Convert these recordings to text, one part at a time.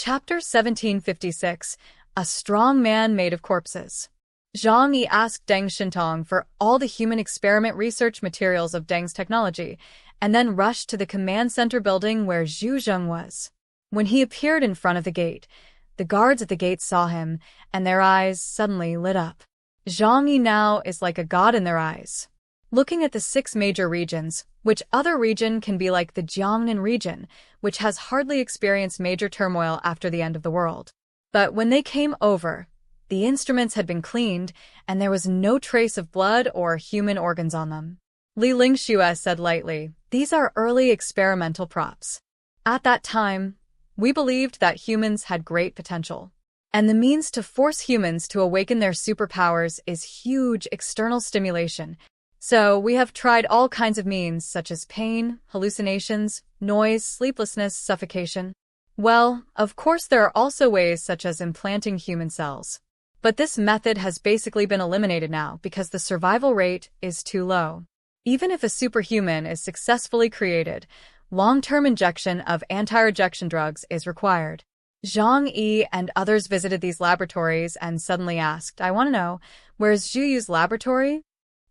Chapter 1756, A Strong Man Made of Corpses. Zhang Yi asked Deng Shintong for all the human experiment research materials of Deng's technology, and then rushed to the command center building where Zhu Zheng was. When he appeared in front of the gate, the guards at the gate saw him, and their eyes suddenly lit up. Zhang Yi now is like a god in their eyes. Looking at the 6 major regions, which other region can be like the Jiangnan region, which has hardly experienced major turmoil after the end of the world. But when they came over, the instruments had been cleaned, and there was no trace of blood or human organs on them. Li Lingxue said lightly, "These are early experimental props. At that time, we believed that humans had great potential. And the means to force humans to awaken their superpowers is huge external stimulation. So we have tried all kinds of means such as pain, hallucinations, noise, sleeplessness, suffocation. Well, of course there are also ways such as implanting human cells. But this method has basically been eliminated now because the survival rate is too low. Even if a superhuman is successfully created, long-term injection of anti-rejection drugs is required." Zhang Yi and others visited these laboratories and suddenly asked, "I want to know, where's Zhu Yu's laboratory?"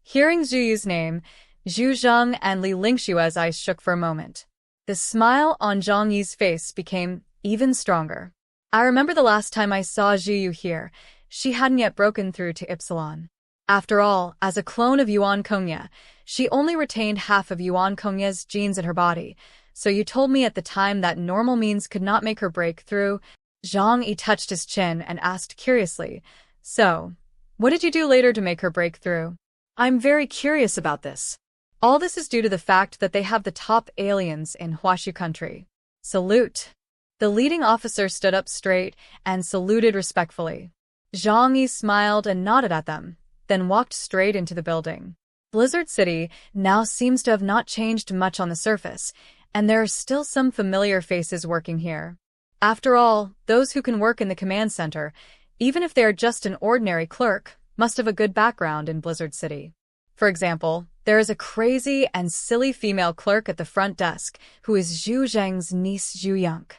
Hearing Zhu Yu's name, Zhu Zheng and Li Lingshue's eyes shook for a moment. The smile on Zhang Yi's face became even stronger. "I remember the last time I saw Zhu Yu here, she hadn't yet broken through to Ypsilon. After all, as a clone of Yuan Kongya, she only retained half of Yuan Kongya's genes in her body, so you told me at the time that normal means could not make her break through." Zhang Yi touched his chin and asked curiously, "So, what did you do later to make her break through?" "I'm very curious about this. All this is due to the fact that they have the top aliens in Huashu country. Salute." The leading officer stood up straight and saluted respectfully. Zhang Yi smiled and nodded at them, then walked straight into the building. Blizzard City now seems to have not changed much on the surface, and there are still some familiar faces working here. After all, those who can work in the command center, even if they are just an ordinary clerk, must have a good background in Blizzard City. For example, there is a crazy and silly female clerk at the front desk who is Zhu Zheng's niece Zhu Yonk.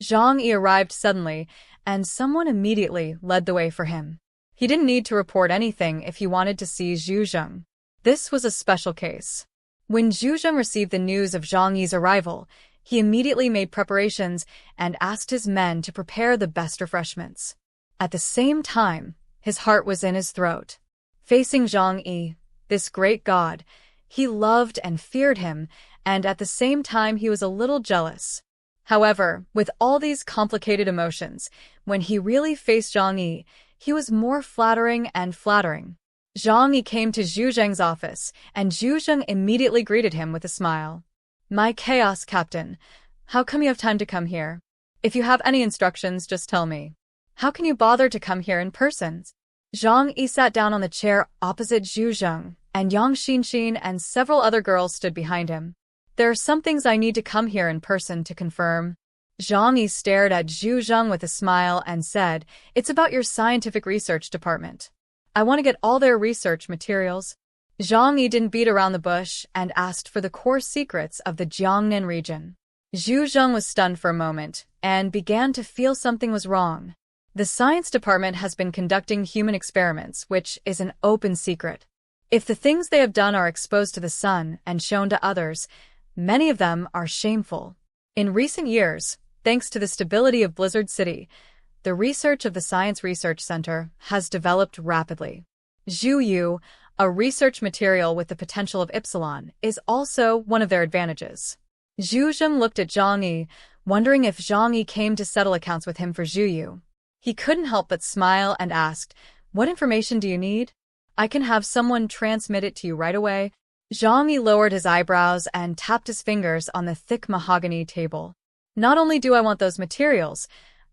Zhang Yi arrived suddenly, and someone immediately led the way for him. He didn't need to report anything if he wanted to see Zhu Zheng. This was a special case. When Zhu Zheng received the news of Zhang Yi's arrival, he immediately made preparations and asked his men to prepare the best refreshments. At the same time, his heart was in his throat. Facing Zhang Yi, this great god, he loved and feared him, and at the same time he was a little jealous. However, with all these complicated emotions, when he really faced Zhang Yi, he was more flattering and flattering. Zhang Yi came to Zhu Zheng's office, and Zhu Zheng immediately greeted him with a smile. "My chaos captain, how come you have time to come here? If you have any instructions, just tell me. How can you bother to come here in person?" Zhang Yi sat down on the chair opposite Zhu Zheng, and Yang Xinxin and several other girls stood behind him. "There are some things I need to come here in person to confirm." Zhang Yi stared at Zhu Zheng with a smile and said, "It's about your scientific research department. I want to get all their research materials." Zhang Yi didn't beat around the bush and asked for the core secrets of the Jiangnan region. Zhu Zheng was stunned for a moment and began to feel something was wrong. The science department has been conducting human experiments, which is an open secret. If the things they have done are exposed to the sun and shown to others, many of them are shameful. In recent years, thanks to the stability of Blizzard City, the research of the Science Research Center has developed rapidly. Zhu Yu, a research material with the potential of Ypsilon, is also one of their advantages. Zhu Zheng looked at Zhang Yi, wondering if Zhang Yi came to settle accounts with him for Zhu Yu. He couldn't help but smile and asked, "What information do you need? I can have someone transmit it to you right away." Zhang Yi lowered his eyebrows and tapped his fingers on the thick mahogany table. "Not only do I want those materials,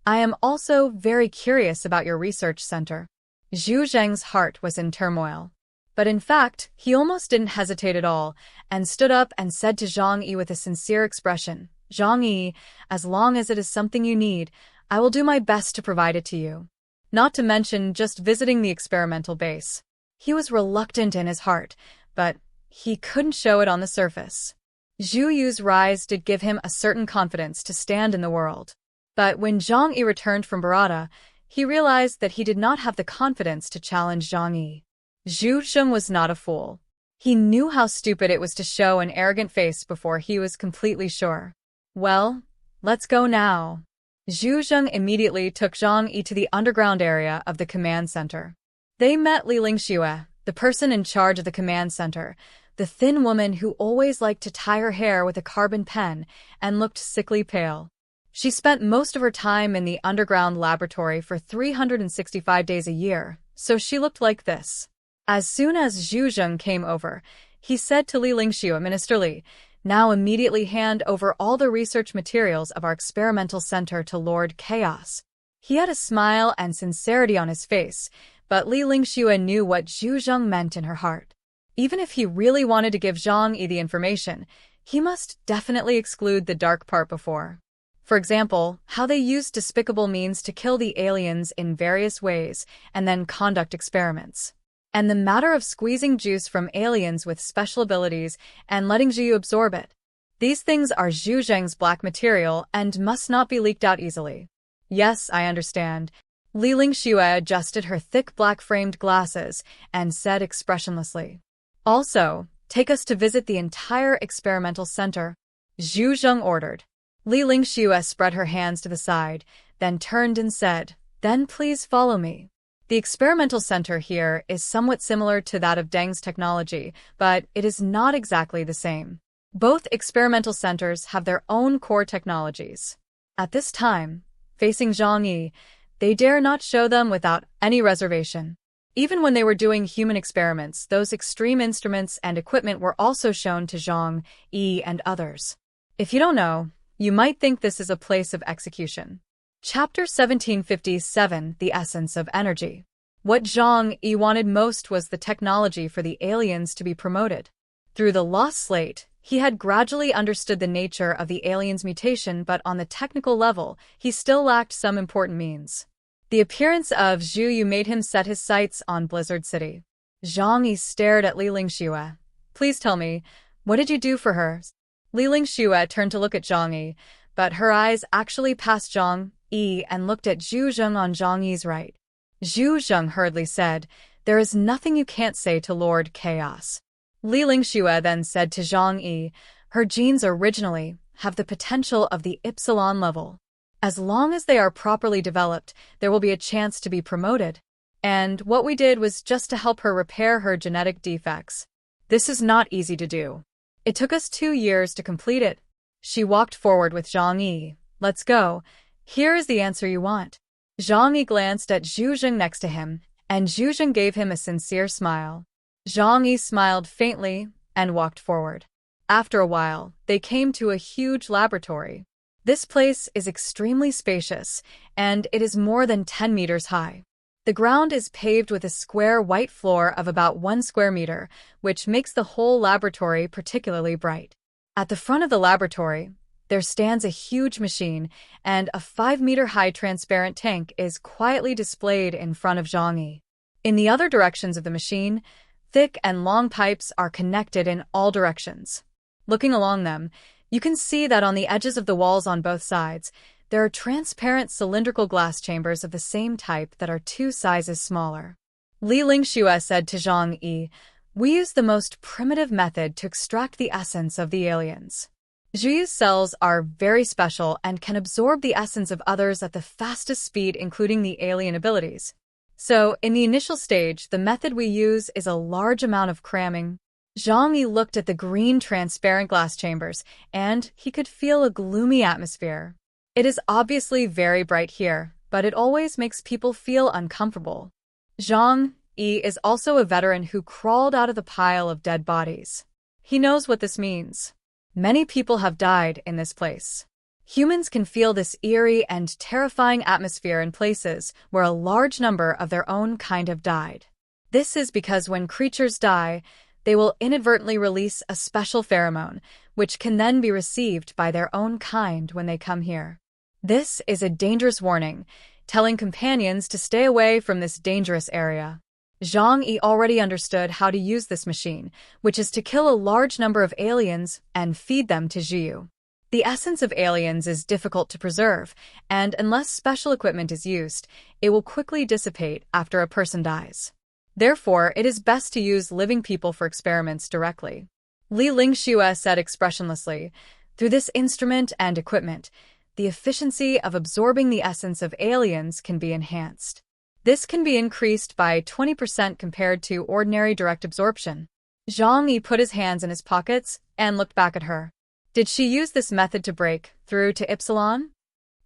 I am also very curious about your research center." Zhu Zheng's heart was in turmoil. But in fact, he almost didn't hesitate at all, and stood up and said to Zhang Yi with a sincere expression, "Zhang Yi, as long as it is something you need, I will do my best to provide it to you. Not to mention just visiting the experimental base." He was reluctant in his heart, but he couldn't show it on the surface. Zhu Yu's rise did give him a certain confidence to stand in the world. But when Zhang Yi returned from Barada, he realized that he did not have the confidence to challenge Zhang Yi. Zhu Zheng was not a fool. He knew how stupid it was to show an arrogant face before he was completely sure. Well, let's go now. Zhu Zheng immediately took Zhang Yi to the underground area of the command center. They met Li Lingxue, the person in charge of the command center, the thin woman who always liked to tie her hair with a carbon pen and looked sickly pale. She spent most of her time in the underground laboratory for 365 days a year, so she looked like this. As soon as Zhu Zheng came over, he said to Li Lingxue, Minister Li, now immediately hand over all the research materials of our experimental center to Lord Chaos. He had a smile and sincerity on his face, but Li Lingxue knew what Zhu Zheng meant in her heart. Even if he really wanted to give Zhang Yi the information, he must definitely exclude the dark part before. For example, how they used despicable means to kill the aliens in various ways and then conduct experiments. And the matter of squeezing juice from aliens with special abilities and letting Zhu Yu absorb it. These things are Zhu Zheng's black material and must not be leaked out easily. Yes, I understand. Li Lingxue adjusted her thick black-framed glasses and said expressionlessly. Also, take us to visit the entire experimental center, Zhu Zheng ordered. Li Lingxue spread her hands to the side, then turned and said, then please follow me. The experimental center here is somewhat similar to that of Deng's technology, but it is not exactly the same. Both experimental centers have their own core technologies. At this time, facing Zhang Yi, they dare not show them without any reservation. Even when they were doing human experiments, those extreme instruments and equipment were also shown to Zhang Yi and others. If you don't know, you might think this is a place of execution. Chapter 1757, The Essence of Energy. What Zhang Yi wanted most was the technology for the aliens to be promoted. Through the Lost Slate, he had gradually understood the nature of the aliens' mutation, but on the technical level, he still lacked some important means. The appearance of Zhu Yu made him set his sights on Blizzard City. Zhang Yi stared at Li Lingxue. Please tell me, what did you do for her? Li Lingxue turned to look at Zhang Yi, but her eyes actually passed Zhang Yi and looked at Zhu Zheng on Zhang Yi's right. Zhu Zheng hurriedly said, there is nothing you can't say to Lord Chaos. Li Lingxue then said to Zhang Yi, her genes originally have the potential of the Epsilon level. As long as they are properly developed, there will be a chance to be promoted. And what we did was just to help her repair her genetic defects. This is not easy to do. It took us 2 years to complete it. She walked forward with Zhang Yi. Let's go. Here is the answer you want. Zhang Yi glanced at Zhu Zheng next to him, and Zhu Zheng gave him a sincere smile. Zhang Yi smiled faintly and walked forward. After a while, they came to a huge laboratory. This place is extremely spacious, and it is more than 10 meters high. The ground is paved with a square white floor of about 1 square meter, which makes the whole laboratory particularly bright. At the front of the laboratory, there stands a huge machine, and a 5-meter-high transparent tank is quietly displayed in front of Zhang Yi. In the other directions of the machine, thick and long pipes are connected in all directions. Looking along them, you can see that on the edges of the walls on both sides, there are transparent cylindrical glass chambers of the same type that are 2 sizes smaller. Li Lingxue said to Zhang Yi, we use the most primitive method to extract the essence of the aliens. Zhu Yu's cells are very special and can absorb the essence of others at the fastest speed, including the alien abilities. So, in the initial stage, the method we use is a large amount of cramming. Zhang Yi looked at the green transparent glass chambers, and he could feel a gloomy atmosphere. It is obviously very bright here, but it always makes people feel uncomfortable. Zhang Yi is also a veteran who crawled out of the pile of dead bodies. He knows what this means. Many people have died in this place. Humans can feel this eerie and terrifying atmosphere in places where a large number of their own kind have died. This is because when creatures die, they will inadvertently release a special pheromone, which can then be received by their own kind when they come here. This is a dangerous warning, telling companions to stay away from this dangerous area. Zhang Yi already understood how to use this machine, which is to kill a large number of aliens and feed them to Zhu Yu. The essence of aliens is difficult to preserve, and unless special equipment is used, it will quickly dissipate after a person dies. Therefore, it is best to use living people for experiments directly. Li Lingxue said expressionlessly, "Through this instrument and equipment, the efficiency of absorbing the essence of aliens can be enhanced. This can be increased by 20% compared to ordinary direct absorption." Zhang Yi put his hands in his pockets and looked back at her. Did she use this method to break through to Epsilon?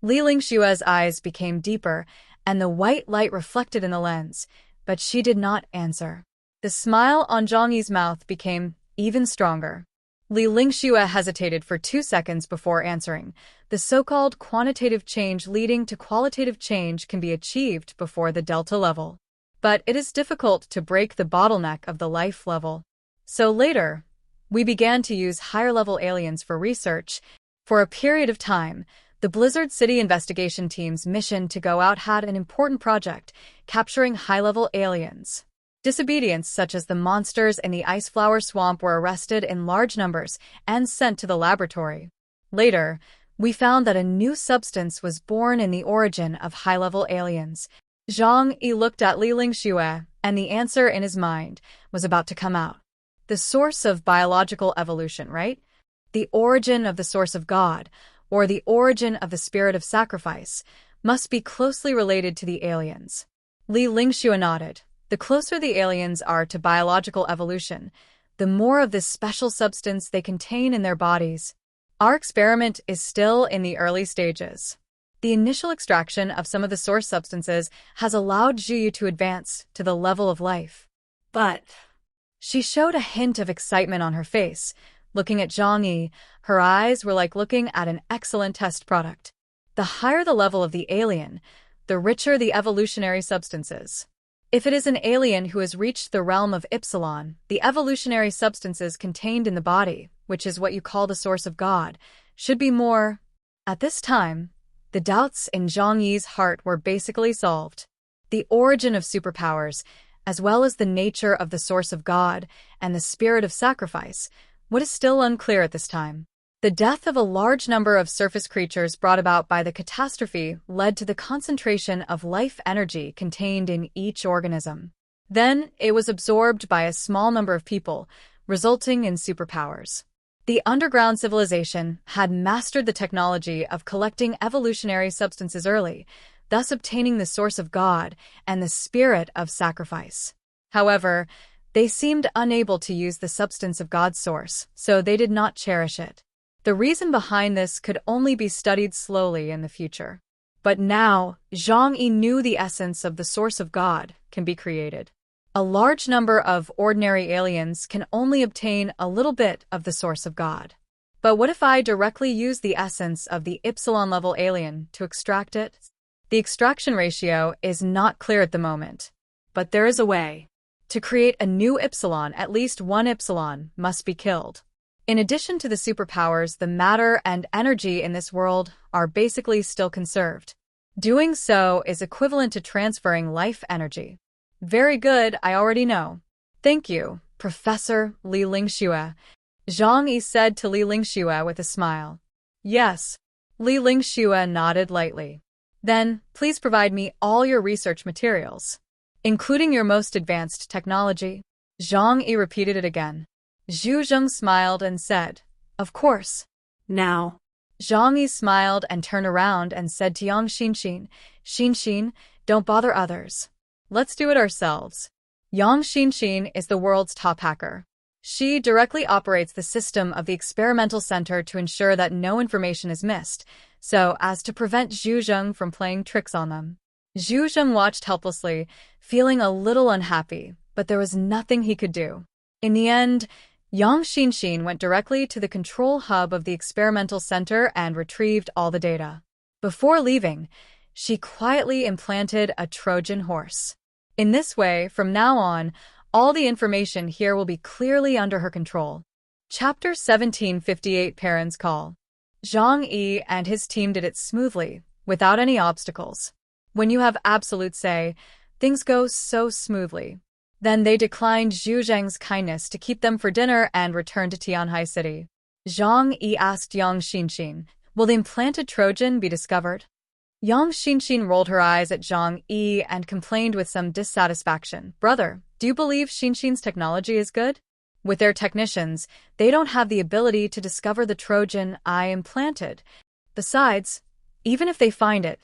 Li Lingxue's eyes became deeper, and the white light reflected in the lens, but she did not answer. The smile on Zhang Yi's mouth became even stronger. Li Lingxue hesitated for 2 seconds before answering. The so-called quantitative change leading to qualitative change can be achieved before the delta level. But it is difficult to break the bottleneck of the life level. So later, we began to use higher-level aliens for research. For a period of time, the Blizzard City investigation team's mission to go out had an important project, capturing high-level aliens. Disobedience such as the monsters in the Iceflower Swamp were arrested in large numbers and sent to the laboratory. Later, we found that a new substance was born in the origin of high-level aliens. Zhang Yi looked at Li Lingxue, and the answer in his mind was about to come out. The source of biological evolution, right? The origin of the source of God, or the origin of the spirit of sacrifice, must be closely related to the aliens. Li Lingxue nodded. The closer the aliens are to biological evolution, the more of this special substance they contain in their bodies. Our experiment is still in the early stages. The initial extraction of some of the source substances has allowed Zhuyu to advance to the level of life. But she showed a hint of excitement on her face. Looking at Zhang Yi, her eyes were like looking at an excellent test product. The higher the level of the alien, the richer the evolutionary substances. If it is an alien who has reached the realm of Epsilon, the evolutionary substances contained in the body, which is what you call the source of God, should be more. At this time, the doubts in Zhang Yi's heart were basically solved. The origin of superpowers, as well as the nature of the source of God and the spirit of sacrifice, what is still unclear at this time. The death of a large number of surface creatures brought about by the catastrophe led to the concentration of life energy contained in each organism. Then, it was absorbed by a small number of people, resulting in superpowers. The underground civilization had mastered the technology of collecting evolutionary substances early, thus obtaining the source of God and the spirit of sacrifice. However, they seemed unable to use the substance of God's source, so they did not cherish it. The reason behind this could only be studied slowly in the future. But now, Zhang Yi knew the essence of the source of God can be created. A large number of ordinary aliens can only obtain a little bit of the source of God. But what if I directly use the essence of the Epsilon-level alien to extract it? The extraction ratio is not clear at the moment, but there is a way. To create a new Epsilon, at least one Epsilon must be killed. In addition to the superpowers, the matter and energy in this world are basically still conserved. Doing so is equivalent to transferring life energy. Very good, I already know. Thank you, Professor Li Lingxue. Zhang Yi said to Li Lingxue with a smile. Yes. Li Lingxue nodded lightly. Then, please provide me all your research materials, including your most advanced technology. Zhang Yi repeated it again. Zhu Zheng smiled and said, Of course. Now. Zhang Yi smiled and turned around and said to Yang Xinxin, Xinxin, don't bother others. Let's do it ourselves. Yang Xinxin is the world's top hacker. She directly operates the system of the experimental center to ensure that no information is missed, so as to prevent Zhu Zheng from playing tricks on them. Zhu Zheng watched helplessly, feeling a little unhappy, but there was nothing he could do. In the end, Yang Xinxin went directly to the control hub of the experimental center and retrieved all the data. Before leaving, she quietly implanted a Trojan horse. In this way, from now on, all the information here will be clearly under her control. Chapter 1758 Parents Call. Zhang Yi and his team did it smoothly, without any obstacles. When you have absolute say, things go so smoothly. Then they declined Zhu Zheng's kindness to keep them for dinner and returned to Tianhai City. Zhang Yi asked Yang Xinxin, will the implanted Trojan be discovered? Yang Xinxin rolled her eyes at Zhang Yi and complained with some dissatisfaction. Brother, do you believe Xinxin's technology is good? With their technicians, they don't have the ability to discover the Trojan I implanted. Besides, even if they find it,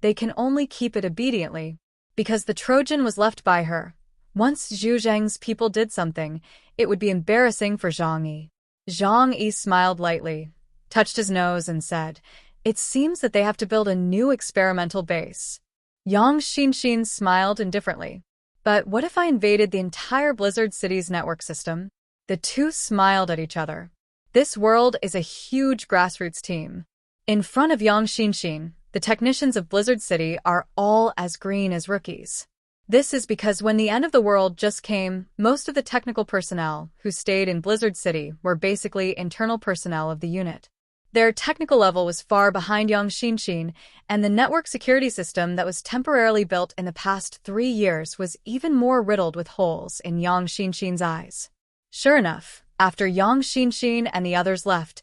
they can only keep it obediently, because the Trojan was left by her. Once Zhu Zheng's people did something, it would be embarrassing for Zhang Yi. Zhang Yi smiled lightly, touched his nose and said, it seems that they have to build a new experimental base. Yang Xinxin smiled indifferently. But what if I invaded the entire Blizzard City's network system? The two smiled at each other. This world is a huge grassroots team. In front of Yang Xinxin, the technicians of Blizzard City are all as green as rookies. This is because when the end of the world just came, most of the technical personnel who stayed in Blizzard City were basically internal personnel of the unit. Their technical level was far behind Yang Xinxin, and the network security system that was temporarily built in the past 3 years was even more riddled with holes in Yang Xinxin's eyes. Sure enough, after Yang Xinxin and the others left,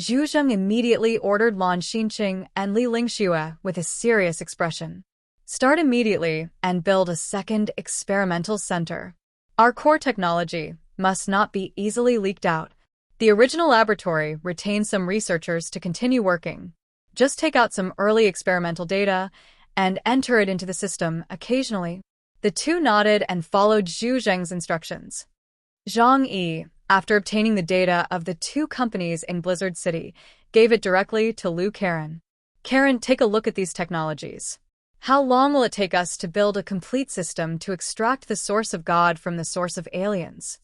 Zhu Zheng immediately ordered Lan Xinqing and Li Lingxue with a serious expression. Start immediately and build a second experimental center. Our core technology must not be easily leaked out. The original laboratory retains some researchers to continue working. Just take out some early experimental data and enter it into the system occasionally. The two nodded and followed Zhu Zheng's instructions. Zhang Yi, after obtaining the data of the 2 companies in Blizzard City, gave it directly to Liu Karen. Karen, take a look at these technologies. How long will it take us to build a complete system to extract the source of God from the source of aliens?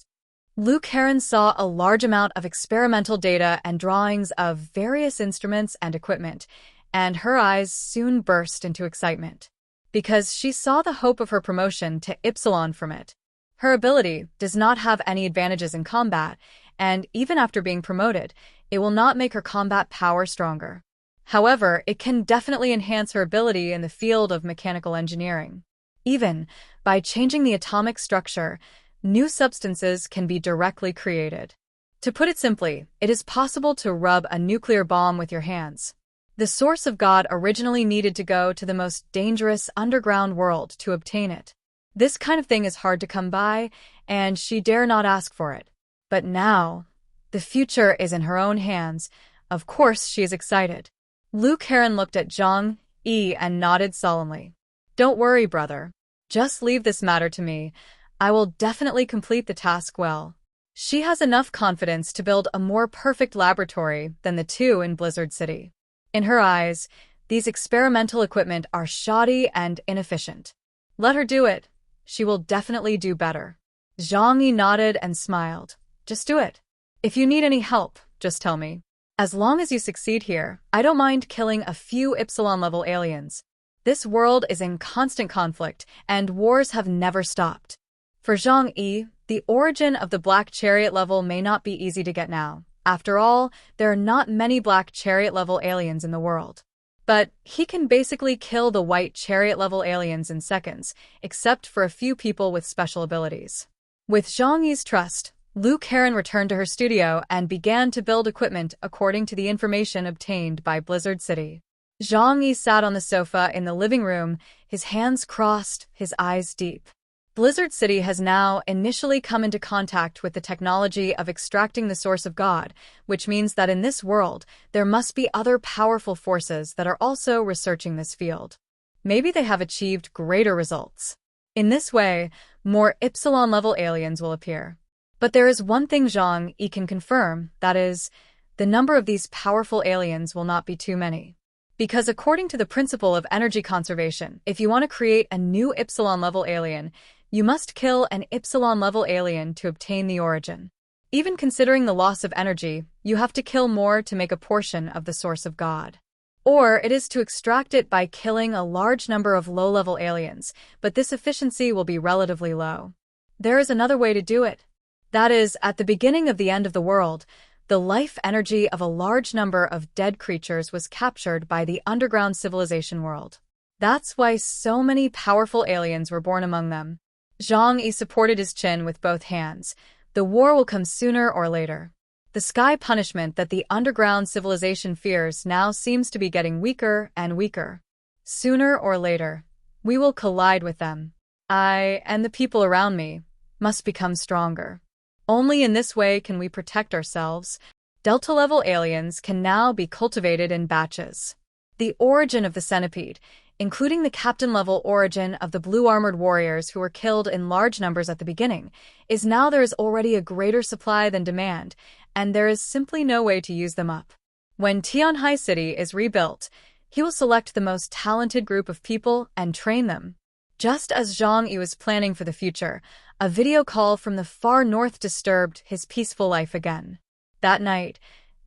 Liu Karen saw a large amount of experimental data and drawings of various instruments and equipment, and her eyes soon burst into excitement. Because she saw the hope of her promotion to Ypsilon from it. Her ability does not have any advantages in combat, and even after being promoted, it will not make her combat power stronger. However, it can definitely enhance her ability in the field of mechanical engineering. Even by changing the atomic structure, new substances can be directly created. To put it simply, it is possible to rub a nuclear bomb with your hands. The source of God originally needed to go to the most dangerous underground world to obtain it. This kind of thing is hard to come by, and she dare not ask for it. But now, the future is in her own hands. Of course, she is excited. Liu Karen looked at Zhang Yi and nodded solemnly. Don't worry, brother. Just leave this matter to me. I will definitely complete the task well. She has enough confidence to build a more perfect laboratory than the 2 in Blizzard City. In her eyes, these experimental equipment are shoddy and inefficient. Let her do it. She will definitely do better. Zhang Yi nodded and smiled. Just do it. If you need any help, just tell me. As long as you succeed here, I don't mind killing a few Ypsilon-level aliens. This world is in constant conflict, and wars have never stopped. For Zhang Yi, the origin of the Black Chariot level may not be easy to get now. After all, there are not many Black Chariot level aliens in the world. But he can basically kill the White Chariot level aliens in seconds, except for a few people with special abilities. With Zhang Yi's trust, Liu Karen returned to her studio and began to build equipment according to the information obtained by Blizzard City. Zhang Yi sat on the sofa in the living room, his hands crossed, his eyes deep. Blizzard City has now initially come into contact with the technology of extracting the source of God, which means that in this world, there must be other powerful forces that are also researching this field. Maybe they have achieved greater results. In this way, more Ypsilon-level aliens will appear. But there is one thing Zhang Yi can confirm, that is, the number of these powerful aliens will not be too many. Because according to the principle of energy conservation, if you want to create a new Ypsilon-level alien, you must kill an Ypsilon-level alien to obtain the origin. Even considering the loss of energy, you have to kill more to make a portion of the source of God. Or it is to extract it by killing a large number of low-level aliens, but this efficiency will be relatively low. There is another way to do it. That is, at the beginning of the end of the world, the life energy of a large number of dead creatures was captured by the underground civilization world. That's why so many powerful aliens were born among them. Zhang Yi supported his chin with both hands. The war will come sooner or later. The sky punishment that the underground civilization fears now seems to be getting weaker and weaker. Sooner or later, we will collide with them. I, and the people around me, must become stronger. Only in this way can we protect ourselves. Delta-level aliens can now be cultivated in batches. The origin of the centipede, including the captain-level origin of the blue-armored warriors who were killed in large numbers at the beginning, is now there is already a greater supply than demand, and there is simply no way to use them up. When Tianhai City is rebuilt, he will select the most talented group of people and train them. Just as Zhang Yi was planning for the future, a video call from the far north disturbed his peaceful life again. That night,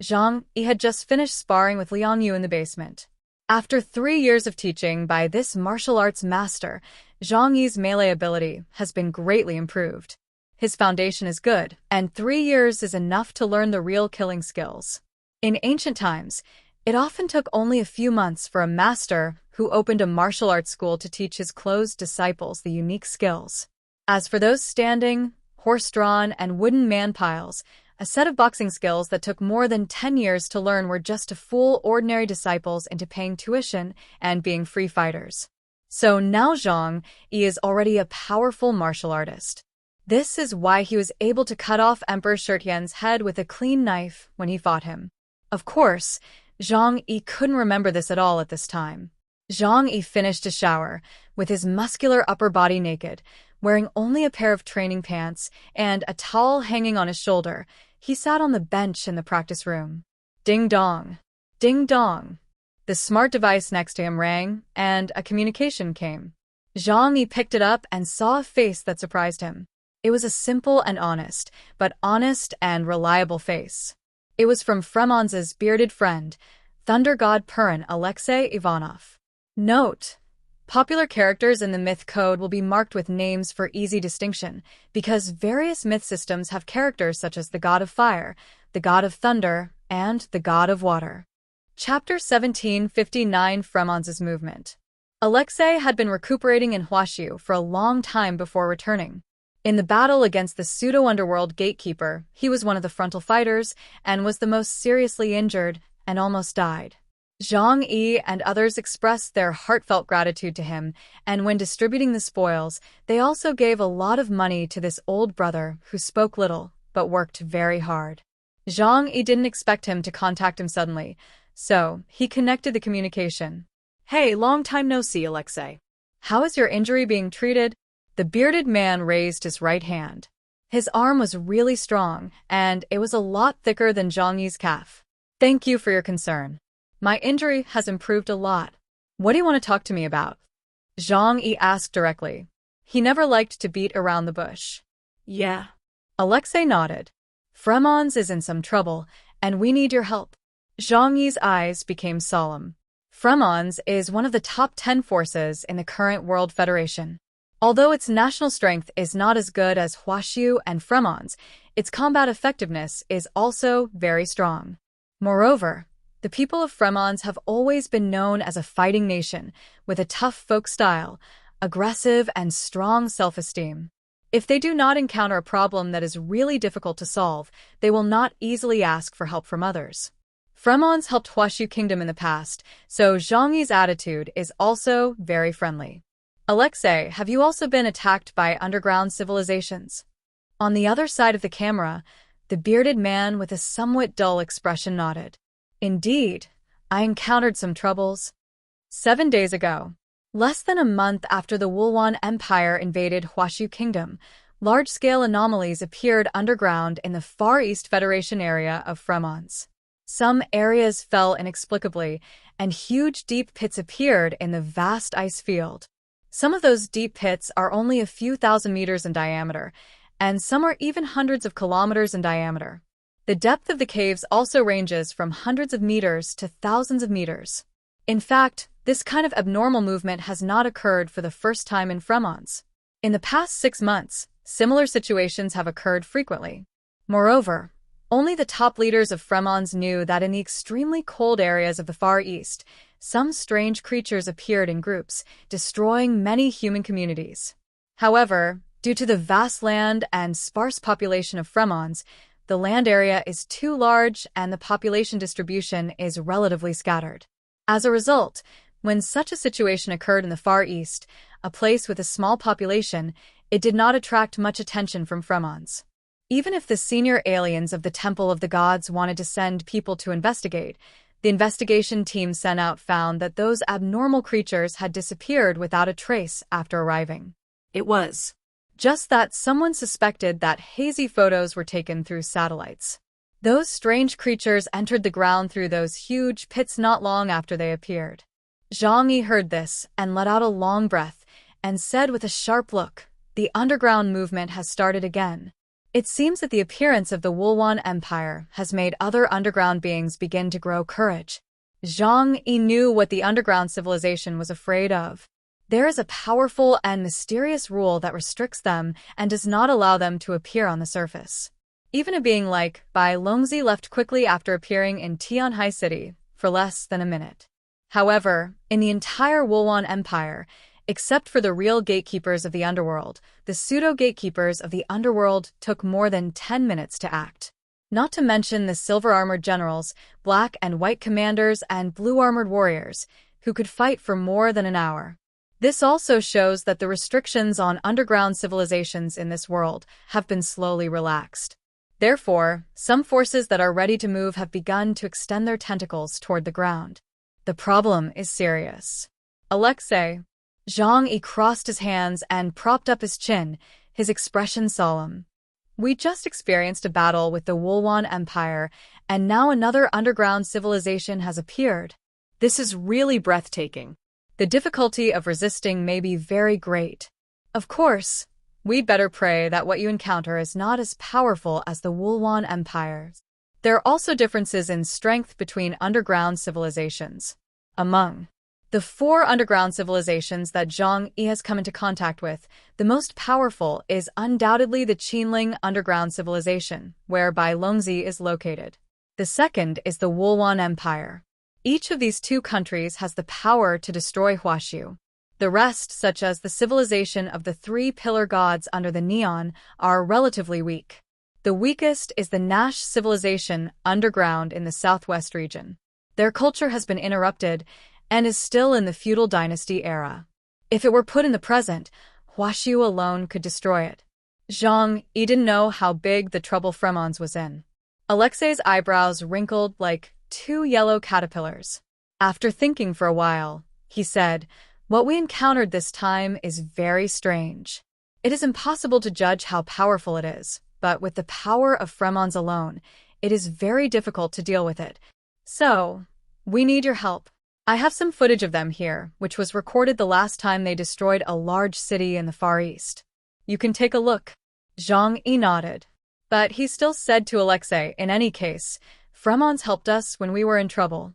Zhang Yi had just finished sparring with Liang Yu in the basement. After 3 years of teaching by this martial arts master, Zhang Yi's melee ability has been greatly improved. His foundation is good, and 3 years is enough to learn the real killing skills. In ancient times, it often took only a few months for a master who opened a martial arts school to teach his closed disciples the unique skills. As for those standing, horse-drawn, and wooden man piles, a set of boxing skills that took more than 10 years to learn were just to fool ordinary disciples into paying tuition and being free fighters. So now Zhang Yi is already a powerful martial artist. This is why he was able to cut off Emperor Shirtian's head with a clean knife when he fought him. Of course, Zhang Yi couldn't remember this at all at this time. Zhang Yi finished a shower, with his muscular upper body naked, wearing only a pair of training pants and a towel hanging on his shoulder. He sat on the bench in the practice room. Ding dong. Ding dong. The smart device next to him rang, and a communication came. Zhang Yi picked it up and saw a face that surprised him. It was a simple and honest reliable face. It was from Fremon's bearded friend, Thunder God Purin Alexei Ivanov. Note: popular characters in the myth code will be marked with names for easy distinction, because various myth systems have characters such as the God of Fire, the God of Thunder, and the God of Water. Chapter 1759 Fremon's movement. Alexei had been recuperating in Huaxiu for a long time before returning. In the battle against the pseudo-underworld gatekeeper, he was one of the frontal fighters and was the most seriously injured and almost died. Zhang Yi and others expressed their heartfelt gratitude to him, and when distributing the spoils, they also gave a lot of money to this old brother who spoke little but worked very hard. Zhang Yi didn't expect him to contact him suddenly, so he connected the communication. "Hey, long time no see, Alexei. How is your injury being treated?" The bearded man raised his right hand. His arm was really strong, and it was a lot thicker than Zhang Yi's calf. "Thank you for your concern. My injury has improved a lot. What do you want to talk to me about?" Zhang Yi asked directly. He never liked to beat around the bush. "Yeah." Alexei nodded. "Fremon's is in some trouble, and we need your help." Zhang Yi's eyes became solemn. Fremon's is one of the top 10 forces in the current World Federation. Although its national strength is not as good as Huaxiu and Fremon's, its combat effectiveness is also very strong. Moreover, the people of Fremon's have always been known as a fighting nation, with a tough folk style, aggressive and strong self-esteem. If they do not encounter a problem that is really difficult to solve, they will not easily ask for help from others. Fremon's helped Huaxiu Kingdom in the past, so Zhang Yi's attitude is also very friendly. "Alexei, have you also been attacked by underground civilizations?" On the other side of the camera, the bearded man with a somewhat dull expression nodded. "Indeed, I encountered some troubles. 7 days ago, less than a month after the Wulwan Empire invaded Huaxiu Kingdom, large-scale anomalies appeared underground in the Far East Federation area of Fremon's. Some areas fell inexplicably, and huge deep pits appeared in the vast ice field. Some of those deep pits are only a few thousand meters in diameter, and some are even hundreds of kilometers in diameter. The depth of the caves also ranges from hundreds of meters to thousands of meters. In fact, this kind of abnormal movement has not occurred for the first time in Fremon's. In the past 6 months, similar situations have occurred frequently. Moreover, only the top leaders of Fremon's knew that in the extremely cold areas of the Far East, some strange creatures appeared in groups, destroying many human communities. However, due to the vast land and sparse population of Fremon's, the land area is too large and the population distribution is relatively scattered. As a result, when such a situation occurred in the Far East, a place with a small population, it did not attract much attention from Fremons. Even if the senior aliens of the Temple of the Gods wanted to send people to investigate, the investigation team sent out found that those abnormal creatures had disappeared without a trace after arriving. It was just that someone suspected that hazy photos were taken through satellites. Those strange creatures entered the ground through those huge pits not long after they appeared. Zhang Yi heard this and let out a long breath and said with a sharp look, "The underground movement has started again." It seems that the appearance of the Wulwan Empire has made other underground beings begin to grow courage. Zhang Yi knew what the underground civilization was afraid of. There is a powerful and mysterious rule that restricts them and does not allow them to appear on the surface. Even a being like Bai Longzi left quickly after appearing in Tianhai City for less than a minute. However, in the entire Wulwan Empire, except for the real gatekeepers of the underworld, the pseudo-gatekeepers of the underworld took more than 10 minutes to act. Not to mention the silver-armored generals, black and white commanders, and blue-armored warriors, who could fight for more than an hour. This also shows that the restrictions on underground civilizations in this world have been slowly relaxed. Therefore, some forces that are ready to move have begun to extend their tentacles toward the ground. The problem is serious. Alexei. Zhang Yi crossed his hands and propped up his chin, his expression solemn. We just experienced a battle with the Wulwan Empire, and now another underground civilization has appeared. This is really breathtaking. The difficulty of resisting may be very great. Of course, we'd better pray that what you encounter is not as powerful as the Wulwan Empire. There are also differences in strength between underground civilizations. Among the 4 underground civilizations that Zhang Yi has come into contact with, the most powerful is undoubtedly the Qinling underground civilization, where Bai Longzi is located. The second is the Wulwan Empire. Each of these 2 countries has the power to destroy Huaxiu. The rest, such as the civilization of the 3 pillar gods under the neon, are relatively weak. The weakest is the Nash civilization underground in the southwest region. Their culture has been interrupted and is still in the feudal dynasty era. If it were put in the present, Huaxiu alone could destroy it. Zhang Yi didn't know how big the trouble Fremons was in. Alexei's eyebrows wrinkled like 2 yellow caterpillars. After thinking for a while, he said, "What we encountered this time is very strange. It is impossible to judge how powerful it is, but with the power of Fremons alone, it is very difficult to deal with it. So, we need your help. I have some footage of them here, which was recorded the last time they destroyed a large city in the Far East. You can take a look." Zhang Yi nodded. But he still said to Alexei, "In any case, Fremons helped us when we were in trouble.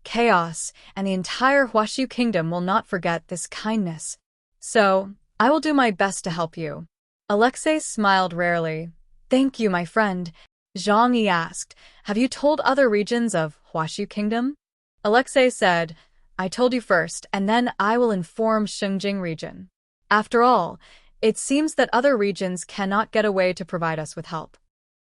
Chaos, and the entire Huaxiu kingdom will not forget this kindness. So, I will do my best to help you." Alexei smiled rarely. "Thank you, my friend." Zhang Yi asked, "Have you told other regions of Huaxiu kingdom?" Alexei said, "I told you first, and then I will inform Xinjiang region. After all, it seems that other regions cannot get away to provide us with help."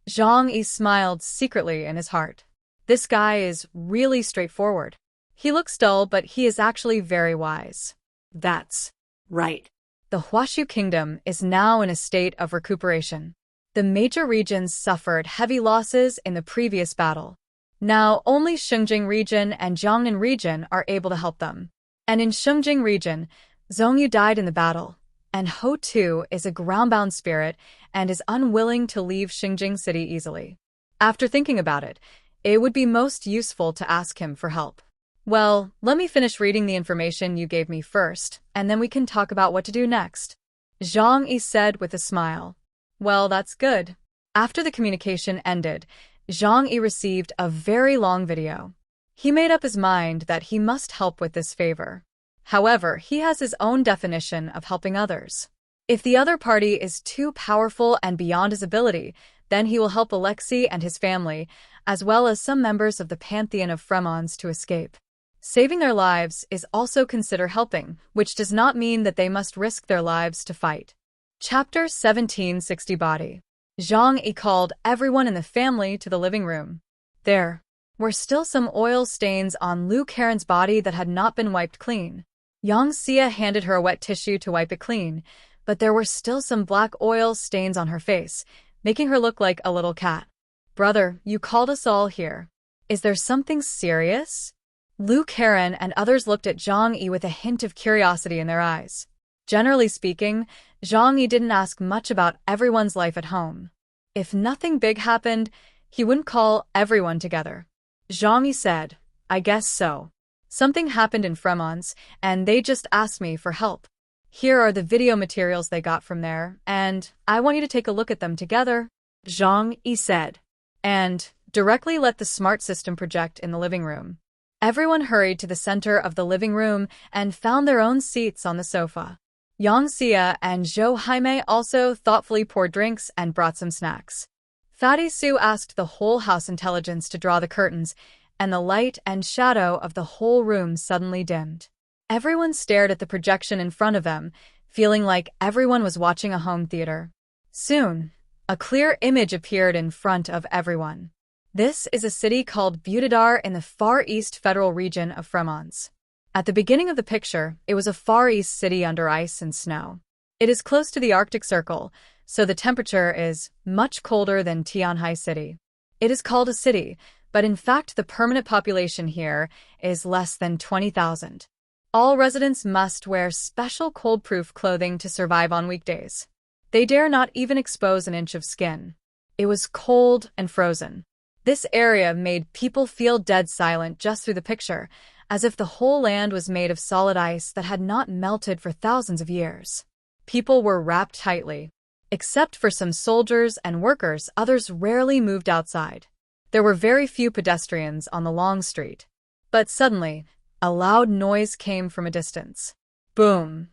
Zhang Yi smiled secretly in his heart. This guy is really straightforward. He looks dull, but he is actually very wise. That's right. The Huaxiu kingdom is now in a state of recuperation. The major regions suffered heavy losses in the previous battle. Now only Xinjiang region and Jiangnan region are able to help them. And in Xinjiang region, Zhongyu died in the battle, and Ho Tu is a groundbound spirit and is unwilling to leave Xinjiang city easily. After thinking about it, it would be most useful to ask him for help. Well, let me finish reading the information you gave me first, and then we can talk about what to do next. Zhang Yi said with a smile. Well, that's good. After the communication ended, Zhang Yi received a very long video. He made up his mind that he must help with this favor. However, he has his own definition of helping others. If the other party is too powerful and beyond his ability, then he will help Alexei and his family, as well as some members of the pantheon of Fremons to escape. Saving their lives is also considered helping, which does not mean that they must risk their lives to fight. Chapter 1760 Body. Zhang Yi called everyone in the family to the living room. There were still some oil stains on Lu Karen's body that had not been wiped clean. Yang Xia handed her a wet tissue to wipe it clean, but there were still some black oil stains on her face, making her look like a little cat. "Brother, you called us all here. Is there something serious?" Lu Karen and others looked at Zhang Yi with a hint of curiosity in their eyes. Generally speaking, Zhang Yi didn't ask much about everyone's life at home. If nothing big happened, he wouldn't call everyone together. Zhang Yi said, "I guess so. Something happened in Fremont, and they just asked me for help. Here are the video materials they got from there, and I want you to take a look at them together," Zhang Yi said, and directly let the smart system project in the living room. Everyone hurried to the center of the living room and found their own seats on the sofa. Yang Xia and Zhou Haimei also thoughtfully poured drinks and brought some snacks. Fatty Sue asked the whole house intelligence to draw the curtains, and the light and shadow of the whole room suddenly dimmed. Everyone stared at the projection in front of them, feeling like everyone was watching a home theater. Soon, a clear image appeared in front of everyone. This is a city called Butadar in the Far East Federal region of Fremont. At the beginning of the picture, it was a Far East city under ice and snow. It is close to the Arctic Circle, so the temperature is much colder than Tianhai City. It is called a city, but in fact the permanent population here is less than 20,000. All residents must wear special cold-proof clothing to survive on weekdays. They dare not even expose an inch of skin. It was cold and frozen. This area made people feel dead silent just through the picture, as if the whole land was made of solid ice that had not melted for thousands of years. People were wrapped tightly. Except for some soldiers and workers, others rarely moved outside. There were very few pedestrians on the long street. But suddenly, a loud noise came from a distance. Boom!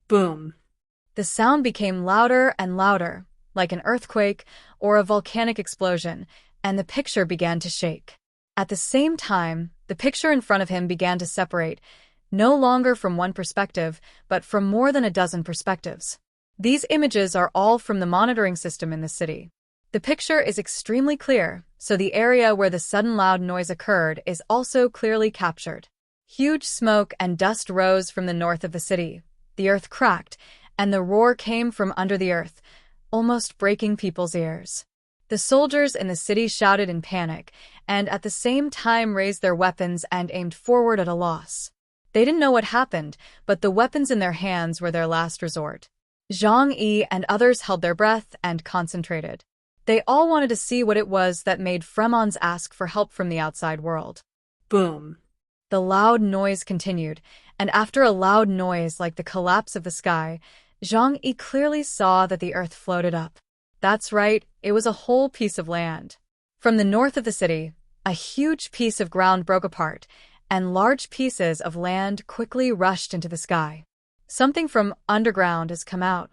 Boom! The sound became louder and louder, like an earthquake or a volcanic explosion, and the picture began to shake. At the same time, the picture in front of him began to separate, no longer from one perspective, but from more than a dozen perspectives. These images are all from the monitoring system in the city. The picture is extremely clear, so the area where the sudden loud noise occurred is also clearly captured. Huge smoke and dust rose from the north of the city. The earth cracked, and the roar came from under the earth, almost breaking people's ears. The soldiers in the city shouted in panic, and at the same time raised their weapons and aimed forward at a loss. They didn't know what happened, but the weapons in their hands were their last resort. Zhang Yi and others held their breath and concentrated. They all wanted to see what it was that made Fremons ask for help from the outside world. Boom! The loud noise continued, and after a loud noise like the collapse of the sky, Zhang Yi clearly saw that the earth floated up. That's right, it was a whole piece of land. From the north of the city, a huge piece of ground broke apart, and large pieces of land quickly rushed into the sky. "Something from underground has come out,"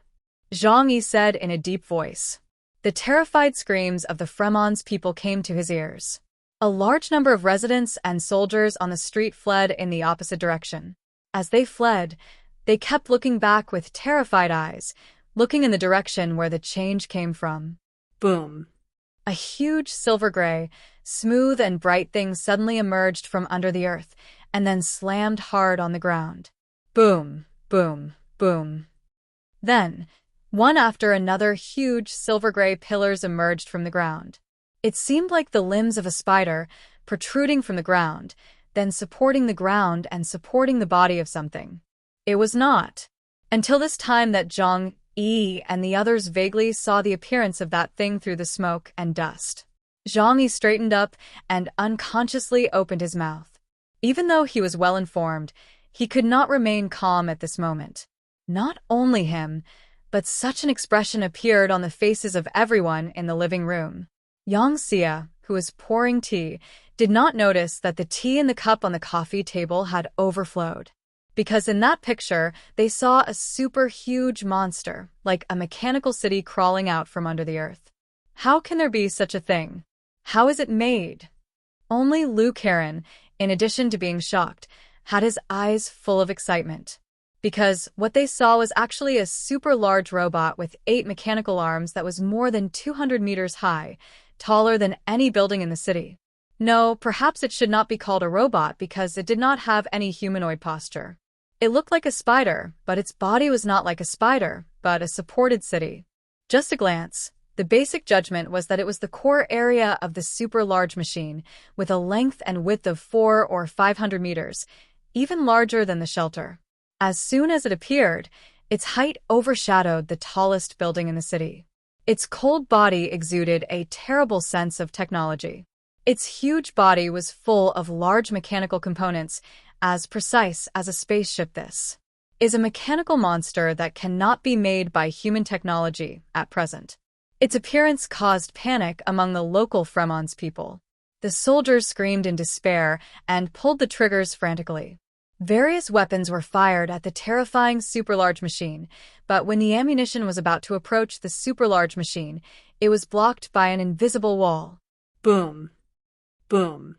Zhang Yi said in a deep voice. The terrified screams of the Fremons people came to his ears. A large number of residents and soldiers on the street fled in the opposite direction. As they fled, they kept looking back with terrified eyes, looking in the direction where the change came from. Boom! A huge silver-gray, smooth and bright thing suddenly emerged from under the earth and then slammed hard on the ground. Boom! Boom! Boom! Then, one after another, huge silver-gray pillars emerged from the ground. It seemed like the limbs of a spider, protruding from the ground, then supporting the ground and supporting the body of something. It was not until this time that Zhang Yi and the others vaguely saw the appearance of that thing through the smoke and dust. Zhang Yi straightened up and unconsciously opened his mouth. Even though he was well informed, he could not remain calm at this moment. Not only him, but such an expression appeared on the faces of everyone in the living room. Yang Xia, who was pouring tea, did not notice that the tea in the cup on the coffee table had overflowed. Because in that picture, they saw a super huge monster, like a mechanical city crawling out from under the earth. How can there be such a thing? How is it made? Only Lu Karen, in addition to being shocked, had his eyes full of excitement. because what they saw was actually a super large robot with 8 mechanical arms that was more than 200 meters high, taller than any building in the city. No, perhaps it should not be called a robot because it did not have any humanoid posture. It looked like a spider, but its body was not like a spider, but a supported city. Just a glance, the basic judgment was that it was the core area of the super large machine, with a length and width of 400 or 500 meters, even larger than the shelter. As soon as it appeared, its height overshadowed the tallest building in the city. Its cold body exuded a terrible sense of technology. Its huge body was full of large mechanical components, as precise as a spaceship. This is a mechanical monster that cannot be made by human technology at present. Its appearance caused panic among the local Fremons people. The soldiers screamed in despair and pulled the triggers frantically. Various weapons were fired at the terrifying super-large machine, but when the ammunition was about to approach the super-large machine, it was blocked by an invisible wall. Boom. Boom.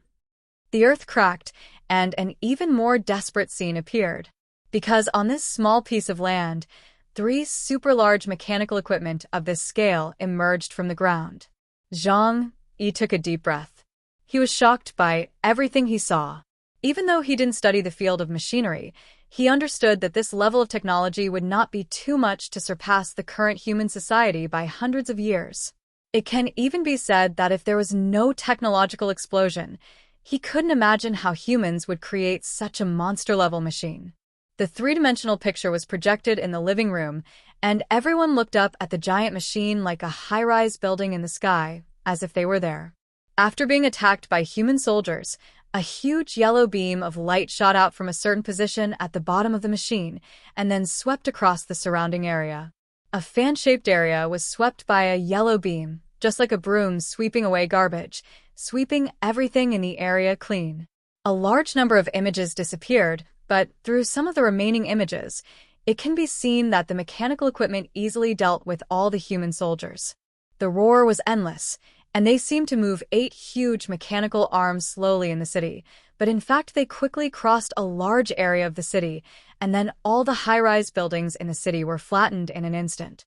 The earth cracked, and an even more desperate scene appeared. Because on this small piece of land, 3 super-large mechanical equipment of this scale emerged from the ground. Zhang Yi took a deep breath. He was shocked by everything he saw. Even though he didn't study the field of machinery, he understood that this level of technology would not be too much to surpass the current human society by hundreds of years. It can even be said that if there was no technological explosion, he couldn't imagine how humans would create such a monster-level machine. The 3-dimensional picture was projected in the living room, and everyone looked up at the giant machine like a high-rise building in the sky, as if they were there. After being attacked by human soldiers, a huge yellow beam of light shot out from a certain position at the bottom of the machine and then swept across the surrounding area. A fan-shaped area was swept by a yellow beam, just like a broom sweeping away garbage, sweeping everything in the area clean. A large number of images disappeared, but through some of the remaining images, it can be seen that the mechanical equipment easily dealt with all the human soldiers. The roar was endless, and they seemed to move 8 huge mechanical arms slowly in the city, but in fact they quickly crossed a large area of the city, and then all the high-rise buildings in the city were flattened in an instant.